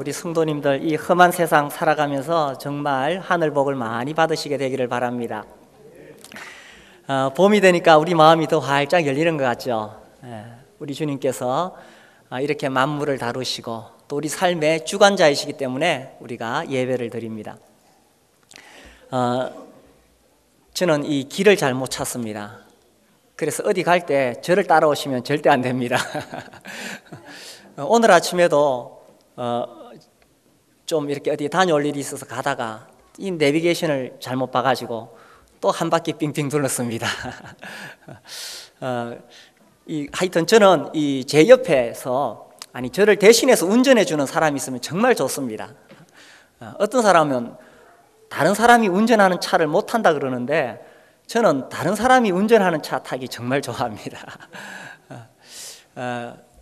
우리 성도님들 이 험한 세상 살아가면서 정말 하늘 복을 많이 받으시게 되기를 바랍니다. 봄이 되니까 우리 마음이 더 활짝 열리는 것 같죠. 우리 주님께서 이렇게 만물을 다루시고 또 우리 삶의 주관자이시기 때문에 우리가 예배를 드립니다. 저는 이 길을 잘 못 찾습니다. 그래서 어디 갈 때 저를 따라오시면 절대 안 됩니다. 오늘 아침에도 좀 이렇게 어디 다녀올 일이 있어서 가다가 이 내비게이션을 잘못 봐가지고 또 한 바퀴 빙빙 둘렀습니다. 하여튼 저는 제 옆에서 저를 대신해서 운전해 주는 사람이 있으면 정말 좋습니다. 어떤 사람은 다른 사람이 운전하는 차를 못 탄다 그러는데 저는 다른 사람이 운전하는 차 타기 정말 좋아합니다.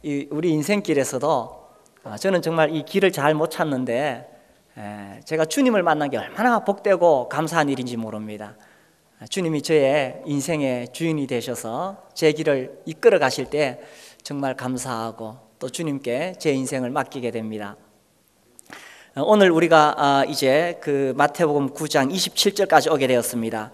우리 인생길에서도 저는 정말 이 길을 잘 못 찾는데 제가 주님을 만난 게 얼마나 복되고 감사한 일인지 모릅니다. 주님이 저의 인생의 주인이 되셔서 제 길을 이끌어 가실 때 정말 감사하고 또 주님께 제 인생을 맡기게 됩니다. 오늘 우리가 이제 그 마태복음 9장 27절까지 오게 되었습니다.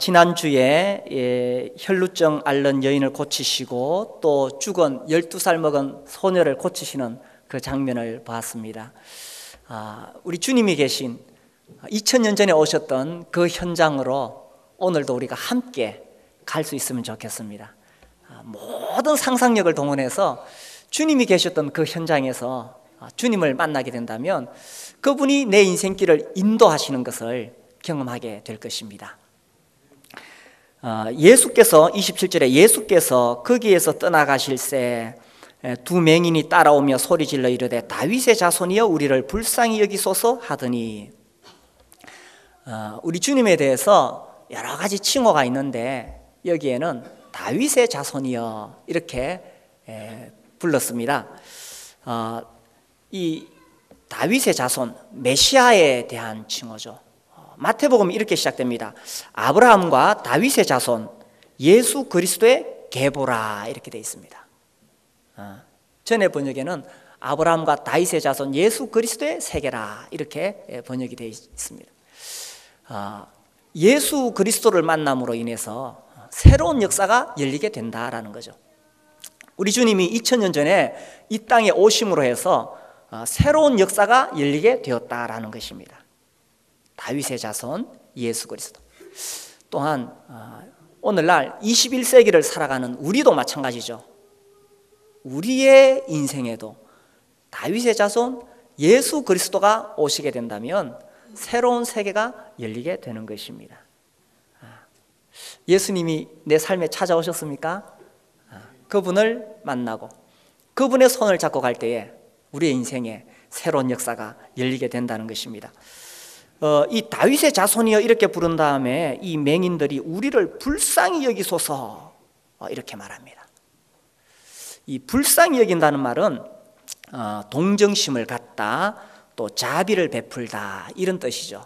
지난주에 혈루증 앓는 여인을 고치시고 또 죽은 12살 먹은 소녀를 고치시는 그 장면을 보았습니다. 우리 주님이 계신 2000년 전에 오셨던 그 현장으로 오늘도 우리가 함께 갈 수 있으면 좋겠습니다. 모든 상상력을 동원해서 주님이 계셨던 그 현장에서 주님을 만나게 된다면 그분이 내 인생길을 인도하시는 것을 경험하게 될 것입니다. 예수께서 27절에 예수께서 거기에서 떠나가실새 두 맹인이 따라오며 소리질러 이르되 다윗의 자손이여 우리를 불쌍히 여기소서 하더니, 우리 주님에 대해서 여러 가지 칭호가 있는데 여기에는 다윗의 자손이여 이렇게 불렀습니다. 이 다윗의 자손, 메시아에 대한 칭호죠. 마태복음이 이렇게 시작됩니다. 아브라함과 다윗의 자손 예수 그리스도의 계보라 이렇게 되어 있습니다. 전에 번역에는 아브라함과 다윗의 자손 예수 그리스도의 세계라 이렇게 번역이 되어 있습니다. 예수 그리스도를 만남으로 인해서 새로운 역사가 열리게 된다라는 거죠. 우리 주님이 2000년 전에 이 땅에 오심으로 해서 새로운 역사가 열리게 되었다라는 것입니다. 다윗의 자손 예수 그리스도. 또한 오늘날 21세기를 살아가는 우리도 마찬가지죠. 우리의 인생에도 다윗의 자손 예수 그리스도가 오시게 된다면 새로운 세계가 열리게 되는 것입니다. 예수님이 내 삶에 찾아오셨습니까? 그분을 만나고 그분의 손을 잡고 갈 때에 우리의 인생에 새로운 역사가 열리게 된다는 것입니다. 이 다윗의 자손이여 이렇게 부른 다음에 이 맹인들이 우리를 불쌍히 여기소서 이렇게 말합니다. 이 불쌍히 여긴다는 말은 동정심을 갖다 또 자비를 베풀다 이런 뜻이죠.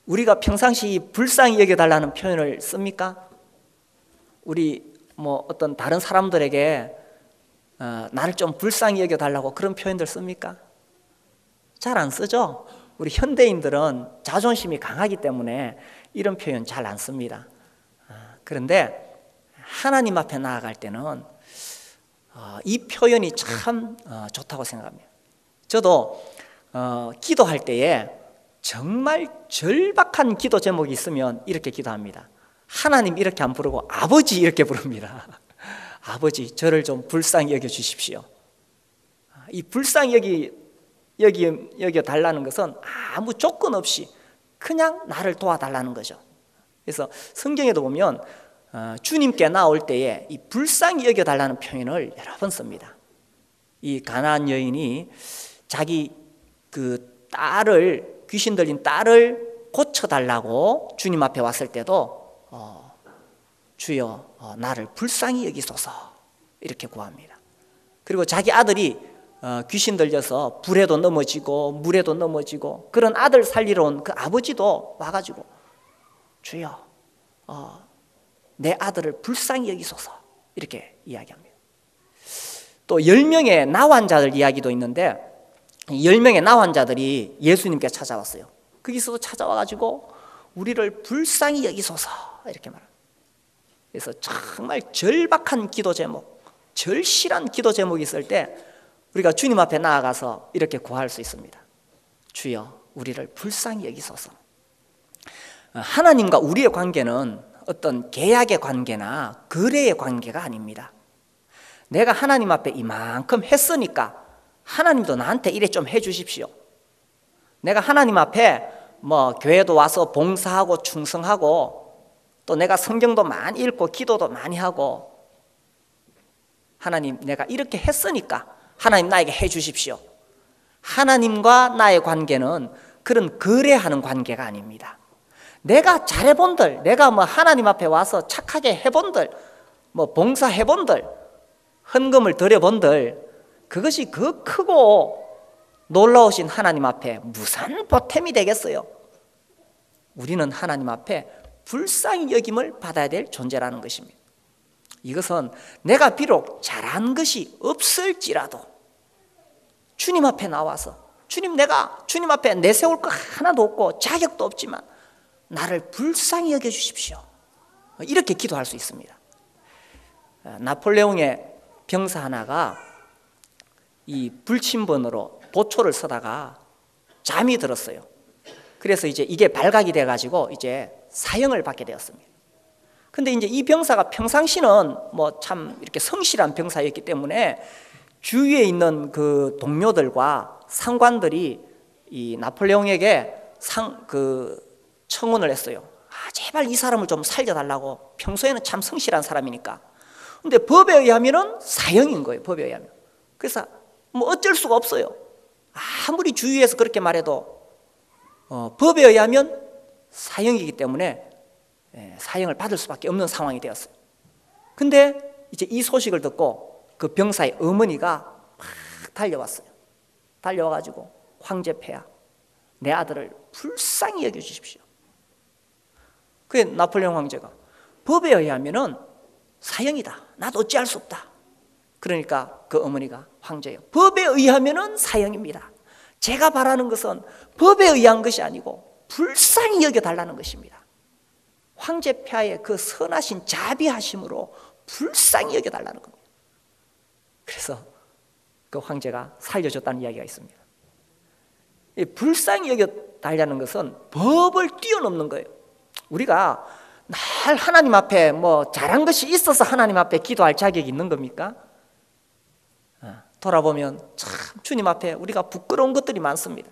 우리가 평상시 불쌍히 여겨달라는 표현을 씁니까? 우리 어떤 다른 사람들에게 나를 좀 불쌍히 여겨달라고 그런 표현들 씁니까? 잘 안 쓰죠. 우리 현대인들은 자존심이 강하기 때문에 이런 표현 잘 안 씁니다. 그런데 하나님 앞에 나아갈 때는 이 표현이 참 좋다고 생각합니다. 저도 기도할 때에 정말 절박한 기도 제목이 있으면 이렇게 기도합니다. 하나님 이렇게 안 부르고 아버지 이렇게 부릅니다. 아버지 저를 좀 불쌍히 여겨 주십시오. 이 불쌍히 여겨 달라는 것은 아무 조건 없이 그냥 나를 도와달라는 거죠. 그래서 성경에도 보면 주님께 나올 때에 이 불쌍히 여겨 달라는 표현을 여러 번 씁니다. 이 가나안 여인이 자기 그 딸을 귀신 들린 딸을 고쳐달라고 주님 앞에 왔을 때도 주여 나를 불쌍히 여기소서 이렇게 구합니다. 그리고 자기 아들이 귀신 들려서 불에도 넘어지고 물에도 넘어지고 그런 아들 살리러 온 그 아버지도 와가지고 주여 내 아들을 불쌍히 여기소서 이렇게 이야기합니다. 또 10명의 나 환자들 이야기도 있는데 10명의 나 환자들이 예수님께 찾아왔어요. 거기서도 찾아와가지고 우리를 불쌍히 여기소서 이렇게 말합니다. 그래서 정말 절박한 기도 제목, 절실한 기도 제목이 있을 때 우리가 주님 앞에 나아가서 이렇게 구할 수 있습니다. 주여 우리를 불쌍히 여기소서. 하나님과 우리의 관계는 어떤 계약의 관계나 거래의 관계가 아닙니다. 내가 하나님 앞에 이만큼 했으니까 하나님도 나한테 이래 좀 해주십시오. 내가 하나님 앞에 뭐 교회도 와서 봉사하고 충성하고 또 내가 성경도 많이 읽고 기도도 많이 하고 하나님 내가 이렇게 했으니까 하나님 나에게 해주십시오. 하나님과 나의 관계는 그런 거래하는 관계가 아닙니다. 내가 잘해본들, 내가 뭐 하나님 앞에 와서 착하게 해본들, 뭐 봉사해본들, 헌금을 드려본들, 그것이 그 크고 놀라우신 하나님 앞에 무슨 보탬이 되겠어요? 우리는 하나님 앞에 불쌍히 여김을 받아야 될 존재라는 것입니다. 이것은 내가 비록 잘한 것이 없을지라도 주님 앞에 나와서 내가 주님 앞에 내세울 거 하나도 없고 자격도 없지만 나를 불쌍히 여겨주십시오. 이렇게 기도할 수 있습니다. 나폴레옹의 병사 하나가 이 불침번으로 보초를 서다가 잠이 들었어요. 그래서 이제 이게 발각이 돼가지고 이제 사형을 받게 되었습니다. 근데 이제 이 병사가 평상시는 뭐 참 이렇게 성실한 병사였기 때문에 주위에 있는 그 동료들과 상관들이 이 나폴레옹에게 청혼을 했어요. 제발 이 사람을 좀 살려달라고. 평소에는 참 성실한 사람이니까. 근데 법에 의하면은 사형인 거예요. 법에 의하면. 그래서 뭐 어쩔 수가 없어요. 아무리 주위에서 그렇게 말해도 법에 의하면 사형이기 때문에 사형을 받을 수밖에 없는 상황이 되었어요. 근데 이제 이 소식을 듣고 그 병사의 어머니가 막 달려왔어요. 달려와가지고 황제 폐하, 내 아들을 불쌍히 여겨주십시오. 그게 나폴레옹 황제가 법에 의하면은 사형이다. 나도 어찌할 수 없다. 그러니까 그 어머니가 황제요. 법에 의하면은 사형입니다. 제가 바라는 것은 법에 의한 것이 아니고 불쌍히 여겨달라는 것입니다. 황제 폐하의 그 선하신 자비하심으로 불쌍히 여겨달라는 겁니다. 그래서 그 황제가 살려줬다는 이야기가 있습니다. 이 불쌍히 여겨달라는 것은 법을 뛰어넘는 거예요. 우리가 날 하나님 앞에 뭐 잘한 것이 있어서 하나님 앞에 기도할 자격이 있는 겁니까? 돌아보면 참 주님 앞에 우리가 부끄러운 것들이 많습니다.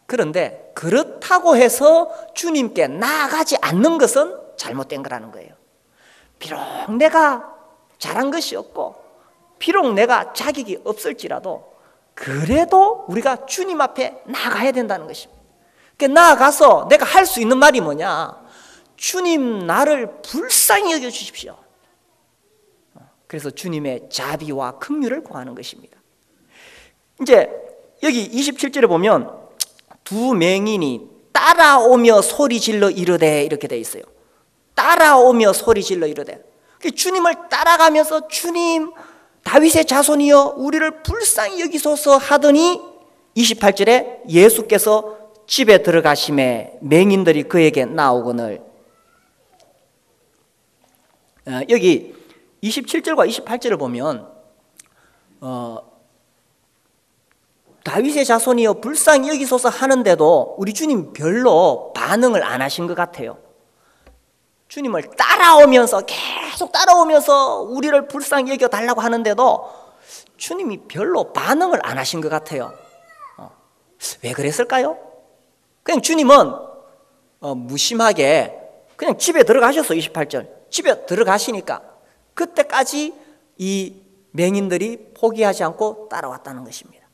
그런데 그렇다고 해서 주님께 나아가지 않는 것은 잘못된 거라는 거예요. 비록 내가 잘한 것이 없고 비록 내가 자격이 없을지라도 그래도 우리가 주님 앞에 나아가야 된다는 것입니다. 그러니까 나아가서 내가 할 수 있는 말이 뭐냐? 주님 나를 불쌍히 여겨주십시오. 그래서 주님의 자비와 긍휼을 구하는 것입니다. 이제 여기 27절에 보면 두 맹인이 따라오며 소리질러 이르되 이렇게 돼 있어요. 따라오며 소리질러 이르되. 주님을 따라가면서 주님 다윗의 자손이여 우리를 불쌍히 여기소서 하더니 28절에 예수께서 집에 들어가심에 맹인들이 그에게 나오거늘. 여기 27절과 28절을 보면 다윗의 자손이여 불쌍히 여기소서 하는데도 우리 주님 별로 반응을 안 하신 것 같아요. 주님을 따라오면서 계속 따라오면서 우리를 불쌍히 여겨달라고 하는데도 주님이 별로 반응을 안 하신 것 같아요. 왜 그랬을까요? 그냥 주님은 무심하게 그냥 집에 들어가셨어. 28절 집에 들어가시니까 그때까지 이 맹인들이 포기하지 않고 따라왔다는 것입니다.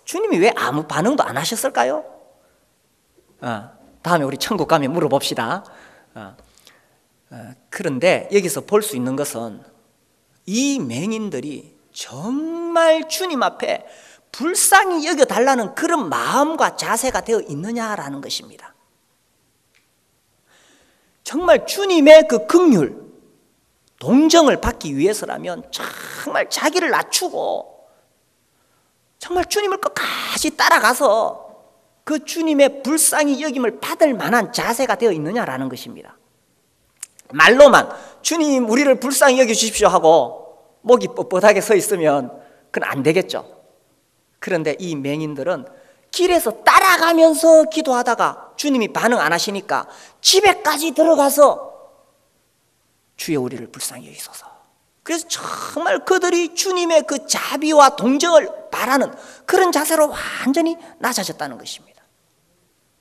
주님이 왜 아무 반응도 안 하셨을까요? 다음에 우리 천국 가면 물어봅시다. 그런데 여기서 볼 수 있는 것은 이 맹인들이 정말 주님 앞에 불쌍히 여겨달라는 그런 마음과 자세가 되어 있느냐라는 것입니다. 정말 주님의 그 긍휼, 동정을 받기 위해서라면 정말 자기를 낮추고 정말 주님을 끝까지 따라가서 그 주님의 불쌍히 여김을 받을 만한 자세가 되어 있느냐라는 것입니다. 말로만 주님 우리를 불쌍히 여겨주십시오 하고 목이 뻣뻣하게 서 있으면 그건 안 되겠죠. 그런데 이 맹인들은 길에서 따라가면서 기도하다가 주님이 반응 안 하시니까 집에까지 들어가서 주여 우리를 불쌍히 여기소서. 그래서 정말 그들이 주님의 그 자비와 동정을 바라는 그런 자세로 완전히 낮아졌다는 것입니다.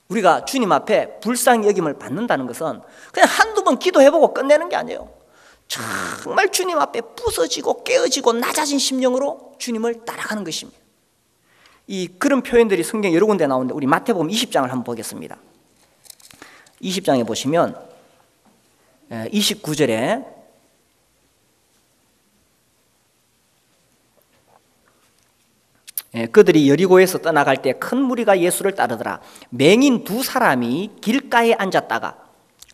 우리가 주님 앞에 불쌍히 여김을 받는다는 것은 그냥 한두 번 기도해보고 끝내는 게 아니에요. 정말 주님 앞에 부서지고 깨어지고 낮아진 심령으로 주님을 따라가는 것입니다. 이 그런 표현들이 성경 여러 군데 나오는데 우리 마태복음 20장을 한번 보겠습니다. 20장에 보시면 29절에 그들이 여리고에서 떠나갈 때 큰 무리가 예수를 따르더라. 맹인 두 사람이 길가에 앉았다가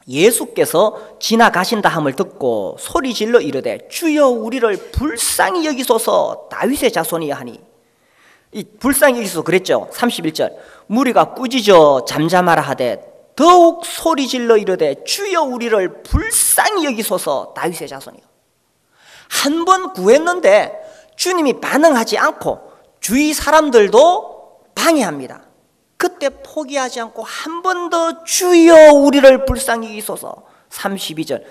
예수께서 지나가신다 함을 듣고 소리질러 이르되 주여 우리를 불쌍히 여기소서 다윗의 자손이야 하니. 이 불쌍히 여기소서 그랬죠. 31절 무리가 꾸짖어 잠잠하라 하되 더욱 소리질러 이르되 주여 우리를 불쌍히 여기소서 다윗의 자손이요. 한 번 구했는데 주님이 반응하지 않고 주위 사람들도 방해합니다. 그때 포기하지 않고 한 번 더 주여 우리를 불쌍히 여기소서. 32절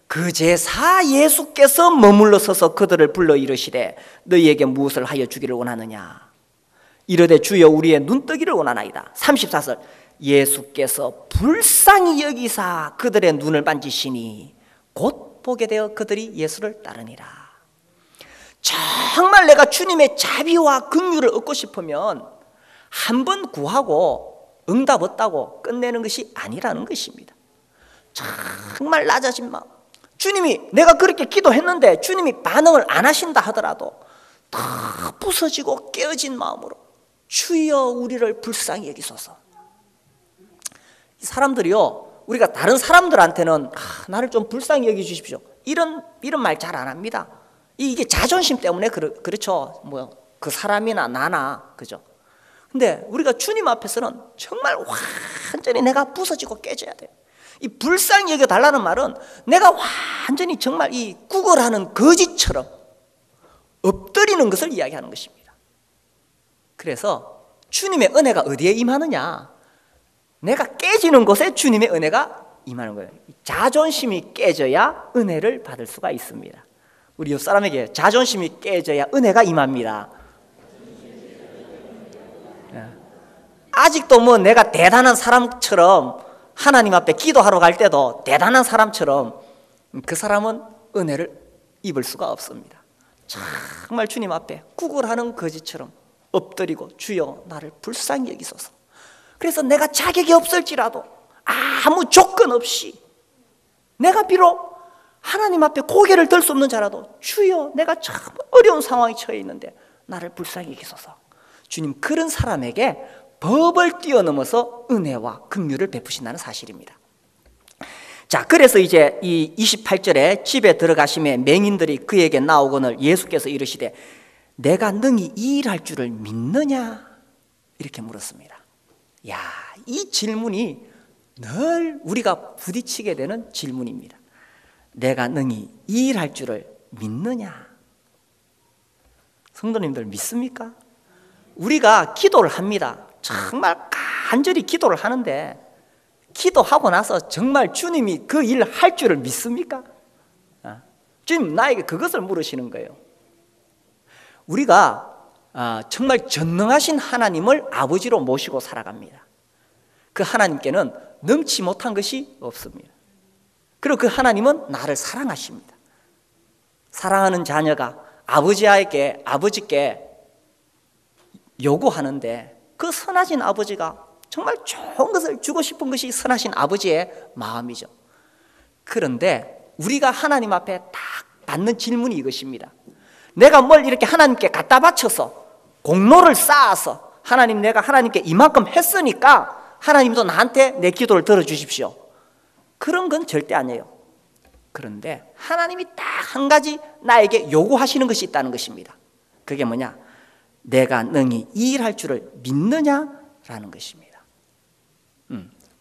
그 제사 예수께서 머물러 서서 그들을 불러 이르시되 너희에게 무엇을 하여 주기를 원하느냐 이르되 주여 우리의 눈뜨기를 원하나이다. 34절 예수께서 불쌍히 여기사 그들의 눈을 만지시니 곧 보게 되어 그들이 예수를 따르니라. 정말 내가 주님의 자비와 긍휼을 얻고 싶으면 한 번 구하고 응답 없다고 끝내는 것이 아니라는 것입니다. 정말 낮아진 마음, 주님이 내가 그렇게 기도했는데 주님이 반응을 안 하신다 하더라도 다 부서지고 깨어진 마음으로 주여 우리를 불쌍히 여기소서. 이 사람들이요, 우리가 다른 사람들한테는 나를 좀 불쌍히 여겨주십시오 이런 말 잘 안 합니다. 이게 자존심 때문에 그렇죠. 뭐 그 사람이나 나나 그죠. 근데 우리가 주님 앞에서는 정말 완전히 내가 부서지고 깨져야 돼요. 이 불쌍히 여겨 달라는 말은 내가 완전히 정말 이 구걸하는 거지처럼 엎드리는 것을 이야기하는 것입니다. 그래서 주님의 은혜가 어디에 임하느냐? 내가 깨지는 곳에 주님의 은혜가 임하는 거예요. 자존심이 깨져야 은혜를 받을 수가 있습니다. 우리 옆 사람에게 자존심이 깨져야 은혜가 임합니다. 아직도 뭐 내가 대단한 사람처럼 하나님 앞에 기도하러 갈 때도 대단한 사람처럼 그 사람은 은혜를 입을 수가 없습니다. 정말 주님 앞에 구걸하는 거지처럼 엎드리고 주여 나를 불쌍히 여기소서. 그래서 내가 자격이 없을지라도 아무 조건 없이 내가 비록 하나님 앞에 고개를 들 수 없는 자라도 주여 내가 참 어려운 상황에 처해 있는데 나를 불쌍히 여기소서. 주님 그런 사람에게 법을 뛰어넘어서 은혜와 긍휼을 베푸신다는 사실입니다. 자, 그래서 이제 이 28절에 집에 들어가심에 맹인들이 그에게 나오거늘 예수께서 이르시되 내가 능히 이 일할 줄을 믿느냐 이렇게 물었습니다. 야, 이 질문이 늘 우리가 부딪히게 되는 질문입니다. 내가 능히 이 일할 줄을 믿느냐? 성도님들 믿습니까? 우리가 기도를 합니다. 정말 간절히 기도를 하는데 기도하고 나서 정말 주님이 그 일 할 줄을 믿습니까? 주님 나에게 그것을 물으시는 거예요. 우리가 정말 전능하신 하나님을 아버지로 모시고 살아갑니다. 그 하나님께는 넘치 못한 것이 없습니다. 그리고 그 하나님은 나를 사랑하십니다. 사랑하는 자녀가 아버지께 요구하는데 그 선하신 아버지가 정말 좋은 것을 주고 싶은 것이 선하신 아버지의 마음이죠. 그런데 우리가 하나님 앞에 딱 받는 질문이 이것입니다. 내가 뭘 이렇게 하나님께 갖다 바쳐서 공로를 쌓아서 하나님 내가 하나님께 이만큼 했으니까 하나님도 나한테 내 기도를 들어주십시오. 그런 건 절대 아니에요. 그런데 하나님이 딱 한 가지 나에게 요구하시는 것이 있다는 것입니다. 그게 뭐냐? 내가 능히 이 일할 줄을 믿느냐라는 것입니다.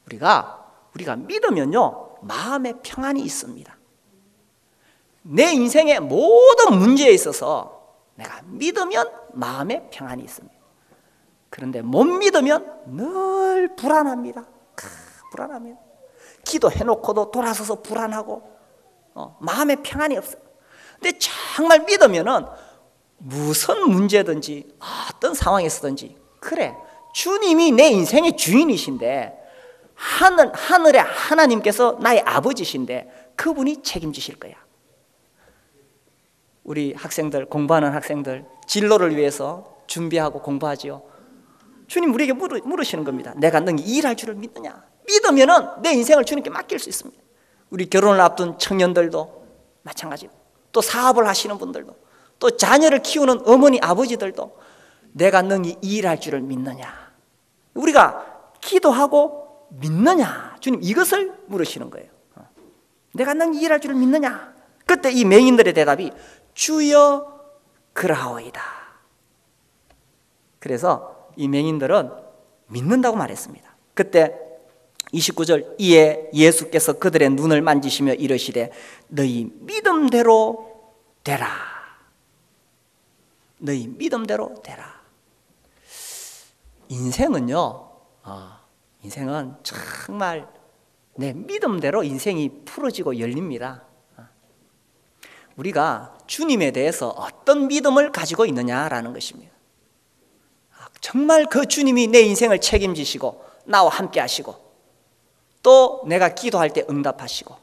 우리가 믿으면요, 마음에 평안이 있습니다. 내 인생의 모든 문제에 있어서 내가 믿으면 마음에 평안이 있습니다. 그런데 못 믿으면 늘 불안합니다. 불안합니다. 기도해놓고도 돌아서서 불안하고 마음에 평안이 없어요. 근데 정말 믿으면은 무슨 문제든지 어떤 상황에서든지, 그래, 주님이 내 인생의 주인이신데, 하늘의 하나님께서 나의 아버지신데 그분이 책임지실 거야. 우리 학생들, 공부하는 학생들 진로를 위해서 준비하고 공부하지요. 주님 우리에게 물으시는 겁니다. 내가 능히 일할 줄을 믿느냐? 믿으면은 내 인생을 주님께 맡길 수 있습니다. 우리 결혼을 앞둔 청년들도 마찬가지고, 또 사업을 하시는 분들도, 또 자녀를 키우는 어머니 아버지들도 내가 능히 일할 줄을 믿느냐? 우리가 기도하고 믿느냐? 주님 이것을 물으시는 거예요. 내가 능히 일할 줄을 믿느냐? 그때 이 맹인들의 대답이 주여 그라오이다. 그래서 이 맹인들은 믿는다고 말했습니다. 그때 29절, 이에 예수께서 그들의 눈을 만지시며 이르시되 너희 믿음대로 되라. 너희 믿음대로 되라. 인생은요, 인생은 정말 내 믿음대로 인생이 풀어지고 열립니다. 우리가 주님에 대해서 어떤 믿음을 가지고 있느냐라는 것입니다. 정말 그 주님이 내 인생을 책임지시고 나와 함께 하시고, 또 내가 기도할 때 응답하시고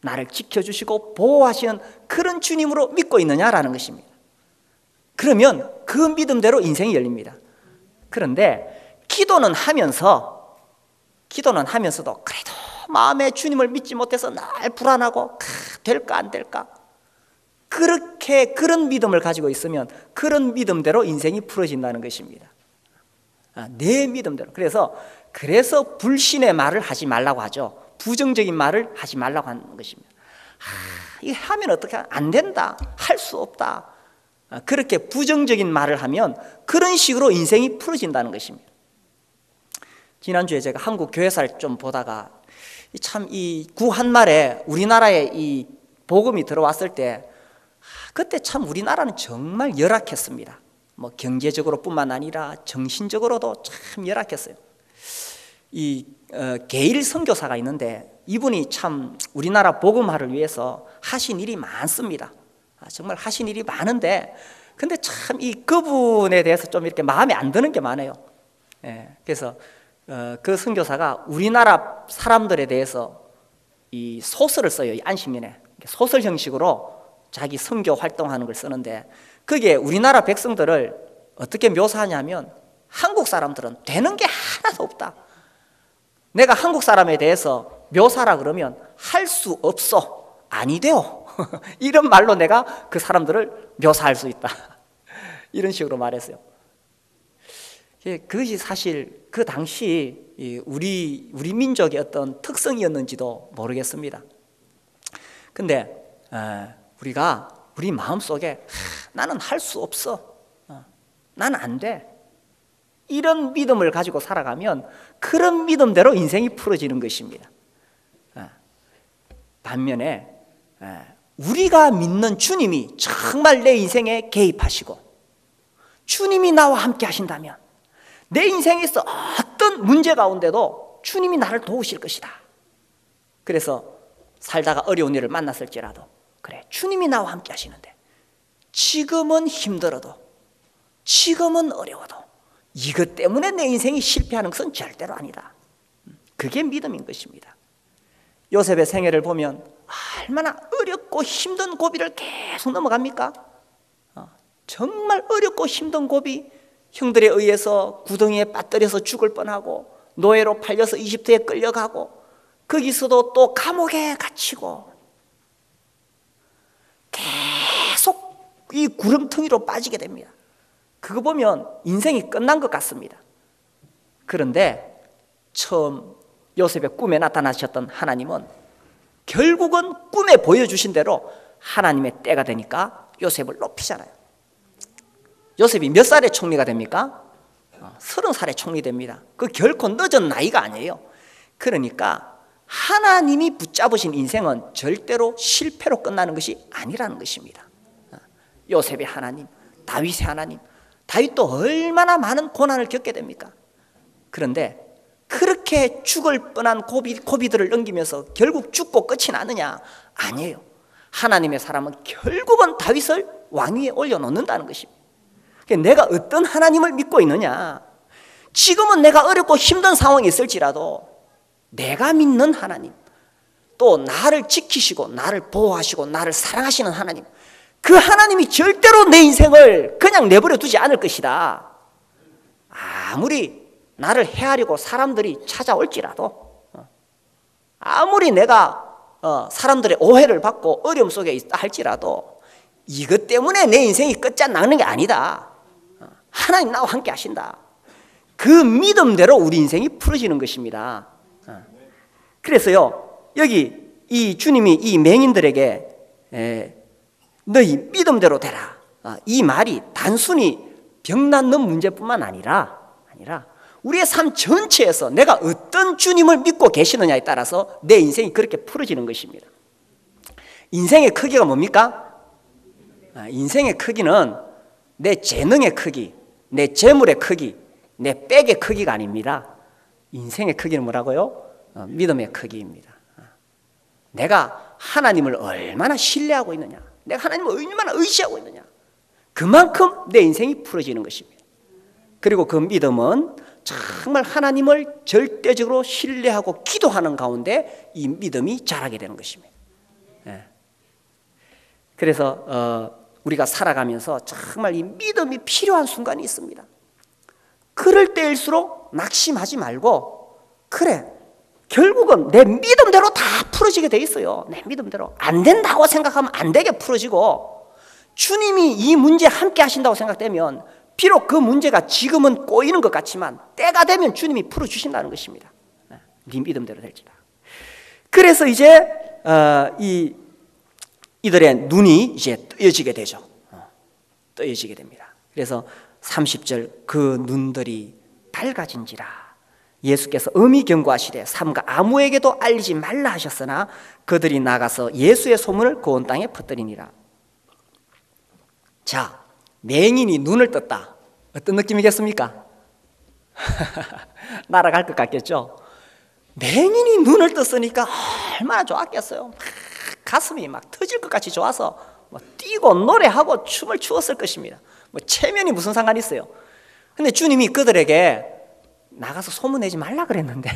나를 지켜주시고 보호하시는 그런 주님으로 믿고 있느냐라는 것입니다. 그러면 그 믿음대로 인생이 열립니다. 그런데 기도는 하면서도 그래도 마음에 주님을 믿지 못해서 날 불안하고 될까 안 될까, 그런 믿음을 가지고 있으면 그런 믿음대로 인생이 풀어진다는 것입니다. 내 믿음대로. 그래서 불신의 말을 하지 말라고 하죠. 부정적인 말을 하지 말라고 하는 것입니다. 이거 하면 어떻게 안 된다, 할 수 없다, 그렇게 부정적인 말을 하면 그런 식으로 인생이 풀어진다는 것입니다. 지난주에 제가 한국 교회사를 좀 보다가 참 이 구한말에 우리나라에 이 복음이 들어왔을 때, 그때 참 우리나라는 정말 열악했습니다. 뭐 경제적으로 뿐만 아니라 정신적으로도 참 열악했어요. 이 게일 선교사가 있는데 이분이 참 우리나라 복음화를 위해서 하신 일이 많습니다. 정말 하신 일이 많은데, 근데 참 이 그분에 대해서 좀 이렇게 마음에 안 드는 게 많아요. 그래서 그 선교사가 우리나라 사람들에 대해서 이 소설을 써요. 이 안식년에 소설 형식으로 자기 선교 활동하는 걸 쓰는데, 그게 우리나라 백성들을 어떻게 묘사하냐면, 한국 사람들은 되는 게 하나도 없다, 내가 한국 사람에 대해서 묘사라 그러면 할 수 없어, 아니 돼요 이런 말로 내가 그 사람들을 묘사할 수 있다 이런 식으로 말했어요. 그것이 사실 그 당시 우리 민족의 어떤 특성이었는지도 모르겠습니다. 근데 우리 마음속에 나는 할 수 없어, 나는 안 돼, 이런 믿음을 가지고 살아가면 그런 믿음대로 인생이 풀어지는 것입니다. 반면에 우리가 믿는 주님이 정말 내 인생에 개입하시고 주님이 나와 함께 하신다면 내 인생에서 어떤 문제 가운데도 주님이 나를 도우실 것이다. 그래서 살다가 어려운 일을 만났을지라도, 그래, 주님이 나와 함께 하시는데 지금은 힘들어도, 지금은 어려워도 이것 때문에 내 인생이 실패하는 것은 절대로 아니다. 그게 믿음인 것입니다. 요셉의 생애를 보면 얼마나 어렵고 힘든 고비를 계속 넘어갑니까? 정말 어렵고 힘든 고비, 형들에 의해서 구덩이에 빠뜨려서 죽을 뻔하고 노예로 팔려서 이집트에 끌려가고 거기서도 또 감옥에 갇히고 계속 이 구렁텅이로 빠지게 됩니다. 그거 보면 인생이 끝난 것 같습니다. 그런데 처음 요셉의 꿈에 나타나셨던 하나님은 결국은 꿈에 보여주신 대로 하나님의 때가 되니까 요셉을 높이잖아요. 요셉이 몇 살에 총리가 됩니까? 30살에 총리 됩니다. 그 결코 늦은 나이가 아니에요. 그러니까 하나님이 붙잡으신 인생은 절대로 실패로 끝나는 것이 아니라는 것입니다. 요셉의 하나님, 다윗의 하나님, 다윗도 얼마나 많은 고난을 겪게 됩니까? 그런데 그렇게 죽을 뻔한 고비들을 넘기면서 결국 죽고 끝이 나느냐? 아니에요. 하나님의 사람은 결국은 다윗을 왕위에 올려놓는다는 것입니다. 내가 어떤 하나님을 믿고 있느냐? 지금은 내가 어렵고 힘든 상황이 있을지라도 내가 믿는 하나님, 또 나를 지키시고 나를 보호하시고 나를 사랑하시는 하나님, 그 하나님이 절대로 내 인생을 그냥 내버려 두지 않을 것이다. 아무리 나를 해하려고 사람들이 찾아올지라도, 아무리 내가 사람들의 오해를 받고 어려움 속에 있다 할지라도 이것 때문에 내 인생이 끝장나는 게 아니다. 하나님 나와 함께 하신다. 그 믿음대로 우리 인생이 풀어지는 것입니다. 그래서요, 여기 이 주님이 이 맹인들에게 너희 믿음대로 되라, 이 말이 단순히 병 낫는 문제뿐만 아니라 우리의 삶 전체에서 내가 어떤 주님을 믿고 계시느냐에 따라서 내 인생이 그렇게 풀어지는 것입니다. 인생의 크기가 뭡니까? 인생의 크기는 내 재능의 크기, 내 재물의 크기, 내 백의 크기가 아닙니다. 인생의 크기는 뭐라고요? 믿음의 크기입니다. 내가 하나님을 얼마나 신뢰하고 있느냐, 내가 하나님을 얼마나 의지하고 있느냐, 그만큼 내 인생이 풀어지는 것입니다. 그리고 그 믿음은 정말 하나님을 절대적으로 신뢰하고 기도하는 가운데 이 믿음이 자라게 되는 것입니다. 그래서 우리가 살아가면서 정말 이 믿음이 필요한 순간이 있습니다. 그럴 때일수록 낙심하지 말고, 그래, 결국은 내 믿음대로 다 풀어지게 돼 있어요. 내 믿음대로. 안 된다고 생각하면 안 되게 풀어지고, 주님이 이 문제에 함께 하신다고 생각되면 비록 그 문제가 지금은 꼬이는 것 같지만 때가 되면 주님이 풀어주신다는 것입니다. 네 믿음대로 될지라. 그래서 이제 이들의 눈이 이제 뜨여지게 되죠. 뜨여지게 됩니다. 그래서 30절, 그 눈들이 밝아진지라. 예수께서 엄히 경고하시되 삼가 아무에게도 알리지 말라 하셨으나 그들이 나가서 예수의 소문을 그 온 땅에 퍼뜨리니라. 자, 맹인이 눈을 떴다. 어떤 느낌이겠습니까? 날아갈 것 같겠죠? 맹인이 눈을 떴으니까 얼마나 좋았겠어요. 가슴이 막 터질 것 같이 좋아서 뛰고 노래하고 춤을 추었을 것입니다. 체면이 무슨 상관이 있어요? 근데 주님이 그들에게 나가서 소문내지 말라 그랬는데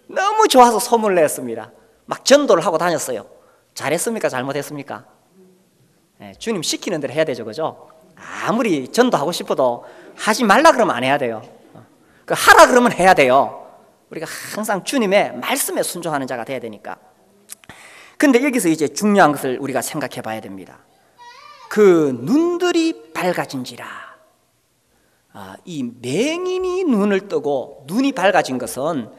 너무 좋아서 소문을 냈습니다. 막 전도를 하고 다녔어요. 잘했습니까? 잘못했습니까? 네, 주님 시키는 대로 해야 되죠, 그죠? 아무리 전도하고 싶어도 하지 말라 그러면 안 해야 돼요. 하라 그러면 해야 돼요. 우리가 항상 주님의 말씀에 순종하는 자가 돼야 되니까. 근데 여기서 이제 중요한 것을 우리가 생각해 봐야 됩니다. 그 눈들이 밝아진지라. 이 맹인이 눈을 뜨고 눈이 밝아진 것은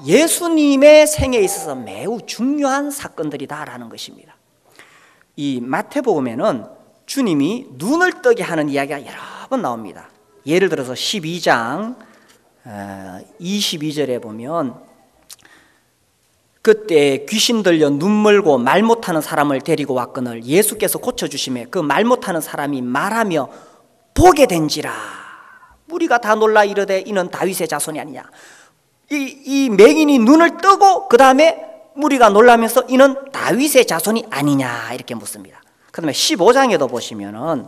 예수님의 생에 있어서 매우 중요한 사건들이다라는 것입니다. 이 마태복음에는 주님이 눈을 뜨게 하는 이야기가 여러 번 나옵니다. 예를 들어서 12장 22절에 보면 그때 귀신 들려 눈 멀고 말 못하는 사람을 데리고 왔거늘 예수께서 고쳐주시매 그 말 못하는 사람이 말하며 보게 된지라. 무리가 다 놀라 이르되 이는 다윗의 자손이 아니냐. 이 맹인이 눈을 뜨고 그 다음에 무리가 놀라면서 이는 다윗의 자손이 아니냐 이렇게 묻습니다. 그 다음에 15장에도 보시면은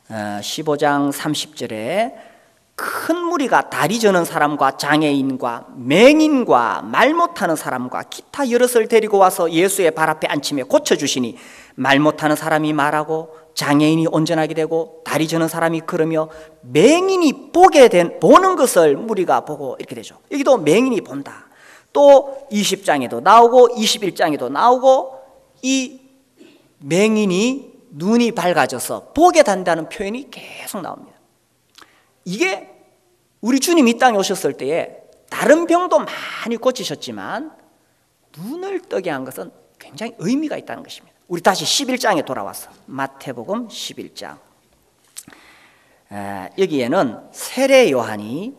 15장 30절에 큰 무리가 다리 저는 사람과 장애인과 맹인과 말 못하는 사람과 기타 여럿을 데리고 와서 예수의 발 앞에 앉히며 고쳐주시니 말 못하는 사람이 말하고 장애인이 온전하게 되고 다리 저는 사람이 걸으며 맹인이 보는 것을 무리가 보고 이렇게 되죠. 여기도 맹인이 본다. 또 20장에도 나오고 21장에도 나오고 이 맹인이 눈이 밝아져서 보게 된다는 표현이 계속 나옵니다. 이게 우리 주님 이 땅에 오셨을 때에 다른 병도 많이 고치셨지만 눈을 눈을 뜨게 한 것은 굉장히 의미가 있다는 것입니다. 우리 다시 11장에 돌아와서 마태복음 11장. 여기에는 세례 요한이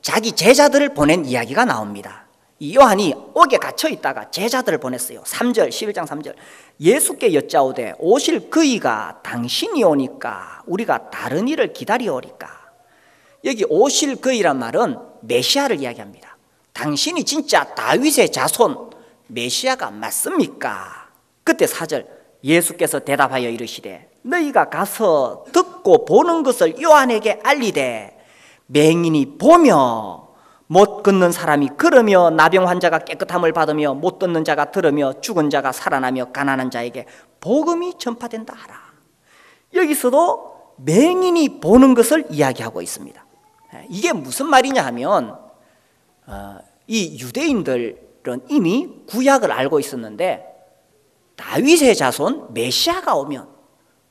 자기 제자들을 보낸 이야기가 나옵니다. 이 요한이 옥에 갇혀 있다가 제자들을 보냈어요. 3절, 11장 3절. 예수께 여짜오되 오실 그이가 당신이 오니까 우리가 다른 이를 기다리오리까. 여기 오실 그이란 말은 메시아를 이야기합니다. 당신이 진짜 다윗의 자손 메시아가 맞습니까? 그때 4절, 예수께서 대답하여 이르시되 너희가 가서 듣고 보는 것을 요한에게 알리되 맹인이 보며 못 걷는 사람이 걸으며 나병 환자가 깨끗함을 받으며 못 듣는 자가 들으며 죽은 자가 살아나며 가난한 자에게 복음이 전파된다 하라. 여기서도 맹인이 보는 것을 이야기하고 있습니다. 이게 무슨 말이냐 하면 이 유대인들은 이미 구약을 알고 있었는데 다윗의 자손 메시아가 오면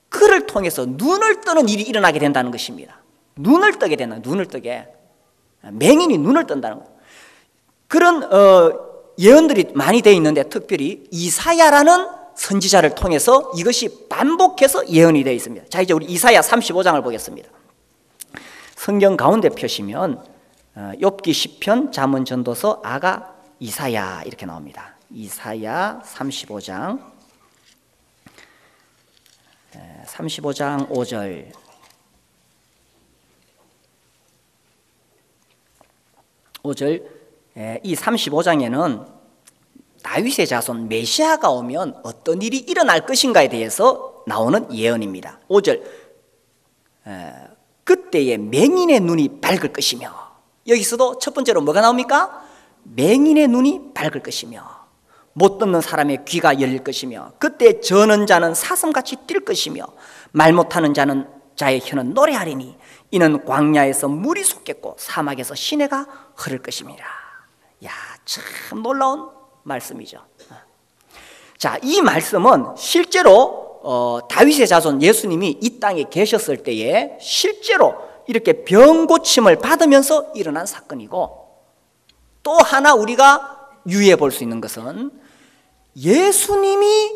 그를 통해서 눈을 뜨는 일이 일어나게 된다는 것입니다. 눈을 뜨게 된다. 눈을 뜨게. 맹인이 눈을 뜬다는 것. 그런 예언들이 많이 되어 있는데 특별히 이사야라는 선지자를 통해서 이것이 반복해서 예언이 되어 있습니다. 자, 이제 우리 이사야 35장을 보겠습니다. 성경 가운데 펴시면 욥기 시편, 잠언, 전도서, 아가, 이사야 이렇게 나옵니다. 이사야 35장 5절. 이 35장에는 다윗의 자손 메시아가 오면 어떤 일이 일어날 것인가에 대해서 나오는 예언입니다. 5절, 그때에 맹인의 눈이 밝을 것이며. 여기서도 첫 번째로 뭐가 나옵니까? 맹인의 눈이 밝을 것이며 못 듣는 사람의 귀가 열릴 것이며 그때 저는 자는 사슴같이 뛸 것이며 말 못하는 자의 혀는 노래하리니 이는 광야에서 물이 솟겠고 사막에서 시내가 흐를 것입니다. 야, 참 놀라운 말씀이죠. 자, 이 말씀은 실제로 다윗의 자손 예수님이 이 땅에 계셨을 때에 실제로 이렇게 병 고침을 받으면서 일어난 사건이고, 또 하나 우리가 유의해 볼 수 있는 것은 예수님이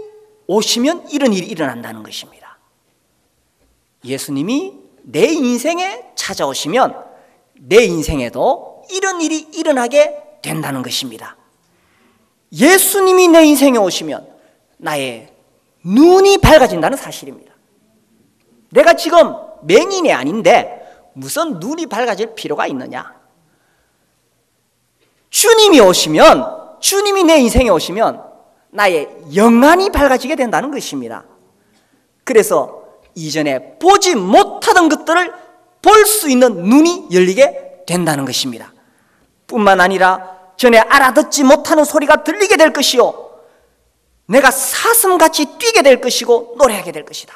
오시면 이런 일이 일어난다는 것입니다. 예수님이 내 인생에 찾아오시면 내 인생에도 이런 일이 일어나게 된다는 것입니다. 예수님이 내 인생에 오시면 나의 눈이 밝아진다는 사실입니다. 내가 지금 맹인이 아닌데 무슨 눈이 밝아질 필요가 있느냐? 주님이 오시면, 주님이 내 인생에 오시면 나의 영안이 밝아지게 된다는 것입니다. 그래서 이전에 보지 못하던 것들을 볼 수 있는 눈이 열리게 된다는 것입니다. 뿐만 아니라 전에 알아듣지 못하는 소리가 들리게 될 것이요, 내가 사슴같이 뛰게 될 것이고 노래하게 될 것이다.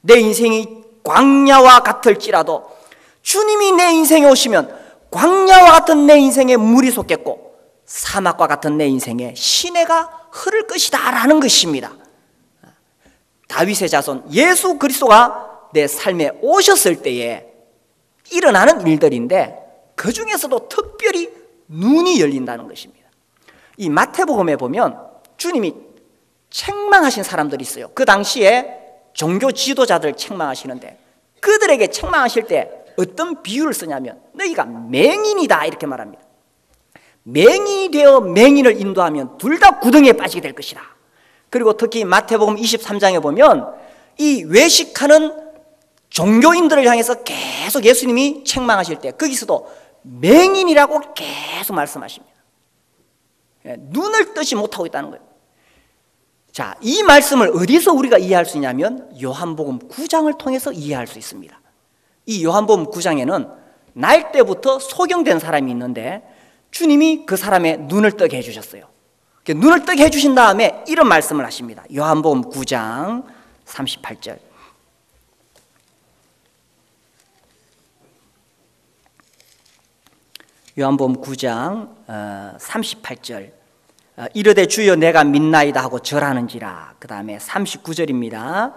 내 인생이 광야와 같을지라도 주님이 내 인생에 오시면 광야와 같은 내 인생에 물이 솟겠고 사막과 같은 내 인생에 시내가 흐를 것이다 라는 것입니다. 다윗의 자손 예수 그리스도가 내 삶에 오셨을 때에 일어나는 일들인데 그 중에서도 특별히 눈이 열린다는 것입니다. 이 마태복음에 보면 주님이 책망하신 사람들이 있어요. 그 당시에 종교 지도자들 책망하시는데 그들에게 책망하실 때 어떤 비유를 쓰냐면 너희가 맹인이다 이렇게 말합니다. 맹인이 되어 맹인을 인도하면 둘 다 구덩이에 빠지게 될 것이다. 그리고 특히 마태복음 23장에 보면 이 외식하는 종교인들을 향해서 계속 예수님이 책망하실 때 거기서도 맹인이라고 계속 말씀하십니다. 눈을 뜨지 못하고 있다는 거예요. 자, 이 말씀을 어디서 우리가 이해할 수 있냐면 요한복음 9장을 통해서 이해할 수 있습니다. 이 요한복음 9장에는 날 때부터 소경된 사람이 있는데 주님이 그 사람의 눈을 뜨게 해주셨어요. 눈을 뜨게 해주신 다음에 이런 말씀을 하십니다. 요한복음 9장 38절. 요한복음 9장 38절. 이르되 주여 내가 믿나이다 하고 절하는지라. 그 다음에 39절입니다.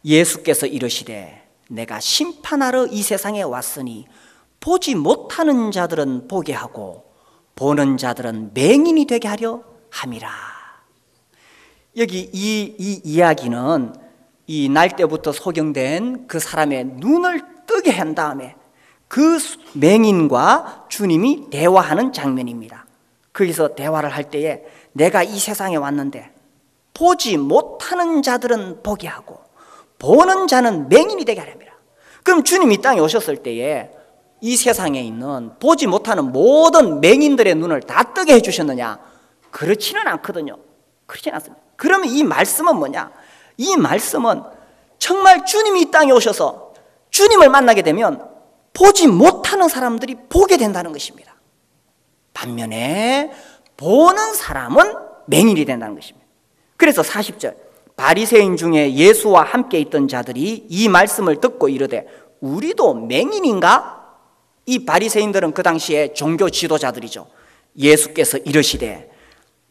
예수께서 이르시되 내가 심판하러 이 세상에 왔으니 보지 못하는 자들은 보게 하고 보는 자들은 맹인이 되게 하려 함이라. 여기 이 이야기는 이 날 때부터 소경된 그 사람의 눈을 뜨게 한 다음에 그 맹인과 주님이 대화하는 장면입니다. 거기서 대화를 할 때에 내가 이 세상에 왔는데 보지 못하는 자들은 보게 하고 보는 자는 맹인이 되게 하랍니다. 그럼 주님이 이 땅에 오셨을 때에 이 세상에 있는 보지 못하는 모든 맹인들의 눈을 다 뜨게 해주셨느냐? 그렇지는 않거든요. 그렇지는 않습니다. 그러면 이 말씀은 뭐냐? 이 말씀은 정말 주님이 이 땅에 오셔서 주님을 만나게 되면 보지 못하는 사람들이 보게 된다는 것입니다. 반면에 보는 사람은 맹인이 된다는 것입니다. 그래서 40절 바리새인 중에 예수와 함께 있던 자들이 이 말씀을 듣고 이르되 우리도 맹인인가? 이 바리새인들은 그 당시에 종교 지도자들이죠. 예수께서 이르시되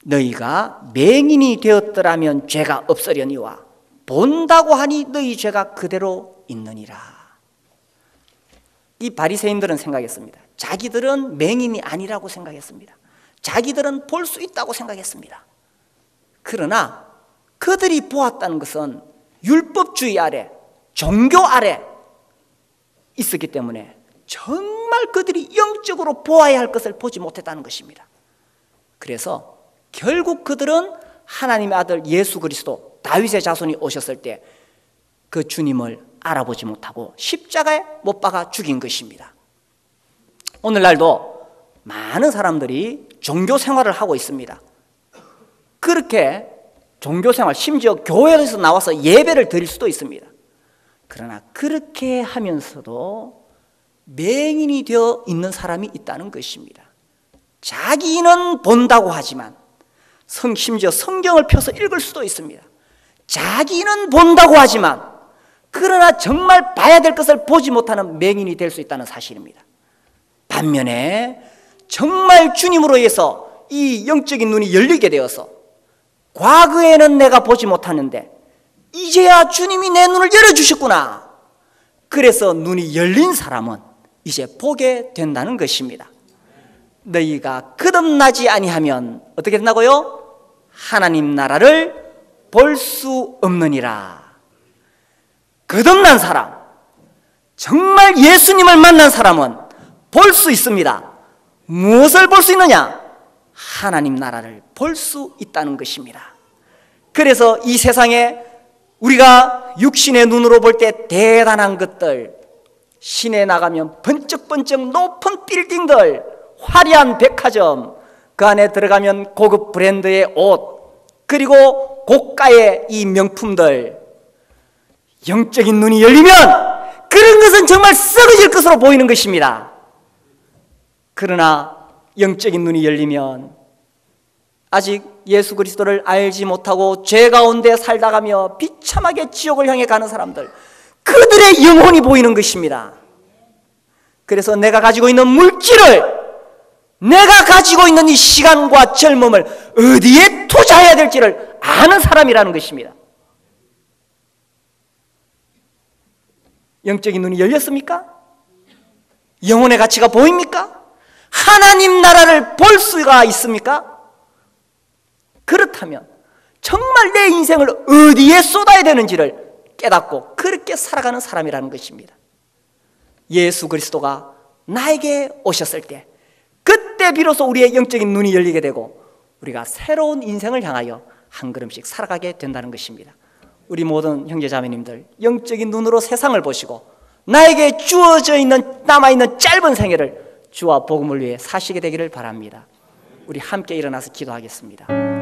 너희가 맹인이 되었더라면 죄가 없으려니와 본다고 하니 너희 죄가 그대로 있느니라. 이 바리새인들은 생각했습니다. 자기들은 맹인이 아니라고 생각했습니다. 자기들은 볼 수 있다고 생각했습니다. 그러나 그들이 보았다는 것은 율법주의 아래, 종교 아래 있었기 때문에 정말 그들이 영적으로 보아야 할 것을 보지 못했다는 것입니다. 그래서 결국 그들은 하나님의 아들 예수 그리스도 다윗의 자손이 오셨을 때 그 주님을 알아보지 못하고 십자가에 못 박아 죽인 것입니다. 오늘날도 많은 사람들이 종교 생활을 하고 있습니다. 그렇게 종교 생활, 심지어 교회에서 나와서 예배를 드릴 수도 있습니다. 그러나 그렇게 하면서도 맹인이 되어 있는 사람이 있다는 것입니다. 자기는 본다고 하지만 심지어 성경을 펴서 읽을 수도 있습니다. 자기는 본다고 하지만 그러나 정말 봐야 될 것을 보지 못하는 맹인이 될 수 있다는 사실입니다. 반면에 정말 주님으로 인해서 이 영적인 눈이 열리게 되어서 과거에는 내가 보지 못하는데 이제야 주님이 내 눈을 열어주셨구나. 그래서 눈이 열린 사람은 이제 보게 된다는 것입니다. 너희가 거듭나지 아니하면 어떻게 된다고요? 하나님 나라를 볼 수 없느니라. 거듭난 사람, 정말 예수님을 만난 사람은 볼 수 있습니다. 무엇을 볼 수 있느냐? 하나님 나라를 볼 수 있다는 것입니다. 그래서 이 세상에 우리가 육신의 눈으로 볼 때 대단한 것들, 시내에 나가면 번쩍번쩍 높은 빌딩들, 화려한 백화점, 그 안에 들어가면 고급 브랜드의 옷, 그리고 고가의 이 명품들, 영적인 눈이 열리면 그런 것은 정말 썩어질 것으로 보이는 것입니다. 그러나 영적인 눈이 열리면 아직 예수 그리스도를 알지 못하고 죄 가운데 살다가며 비참하게 지옥을 향해 가는 사람들, 그들의 영혼이 보이는 것입니다. 그래서 내가 가지고 있는 물질을, 내가 가지고 있는 이 시간과 젊음을 어디에 투자해야 될지를 아는 사람이라는 것입니다. 영적인 눈이 열렸습니까? 영혼의 가치가 보입니까? 하나님 나라를 볼 수가 있습니까? 그렇다면 정말 내 인생을 어디에 쏟아야 되는지를 깨닫고 그렇게 살아가는 사람이라는 것입니다. 예수 그리스도가 나에게 오셨을 때 그때 비로소 우리의 영적인 눈이 열리게 되고 우리가 새로운 인생을 향하여 한 걸음씩 살아가게 된다는 것입니다. 우리 모든 형제자매님들 영적인 눈으로 세상을 보시고 나에게 주어져 있는 남아있는 짧은 생애를 주와 복음을 위해 사시게 되기를 바랍니다. 우리 함께 일어나서 기도하겠습니다.